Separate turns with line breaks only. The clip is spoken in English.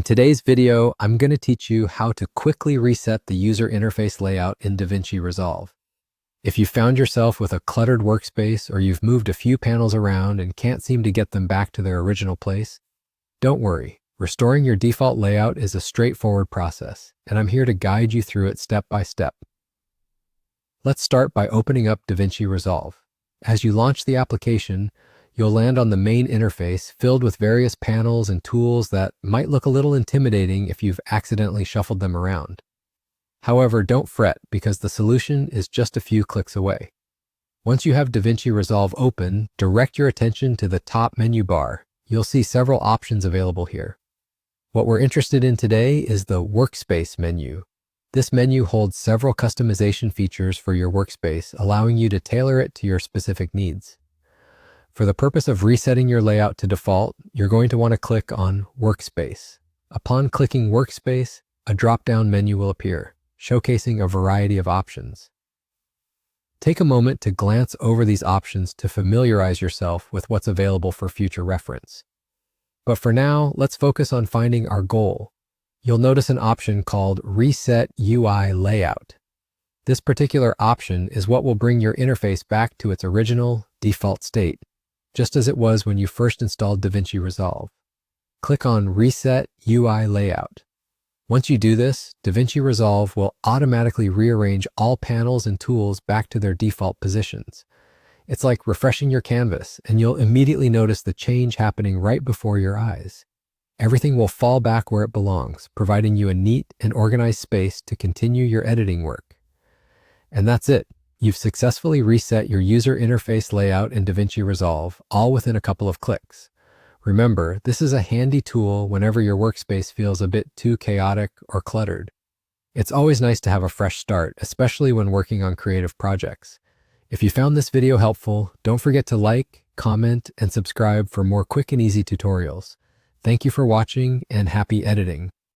today's video, I'm going to teach you how to quickly reset the user interface layout in DaVinci Resolve. If you found yourself with a cluttered workspace or you've moved a few panels around and can't seem to get them back to their original place, don't worry. Restoring your default layout is a straightforward process, and I'm here to guide you through it step by step. Let's start by opening up DaVinci Resolve. As you launch the application, you'll land on the main interface filled with various panels and tools that might look a little intimidating if you've accidentally shuffled them around. However, don't fret because the solution is just a few clicks away. Once you have DaVinci Resolve open, direct your attention to the top menu bar. You'll see several options available here. What we're interested in today is the Workspace menu. This menu holds several customization features for your workspace, allowing you to tailor it to your specific needs. For the purpose of resetting your layout to default, you're going to want to click on Workspace. Upon clicking Workspace, a drop-down menu will appear, showcasing a variety of options. Take a moment to glance over these options to familiarize yourself with what's available for future reference. But for now, let's focus on finding our goal. You'll notice an option called Reset UI Layout. This particular option is what will bring your interface back to its original default state, just as it was when you first installed DaVinci Resolve. Click on Reset UI Layout. Once you do this, DaVinci Resolve will automatically rearrange all panels and tools back to their default positions. It's like refreshing your canvas, and you'll immediately notice the change happening right before your eyes. Everything will fall back where it belongs, providing you a neat and organized space to continue your editing work. And that's it. You've successfully reset your user interface layout in DaVinci Resolve, all within a couple of clicks. Remember, this is a handy tool whenever your workspace feels a bit too chaotic or cluttered. It's always nice to have a fresh start, especially when working on creative projects. If you found this video helpful, don't forget to like, comment, and subscribe for more quick and easy tutorials. Thank you for watching and happy editing.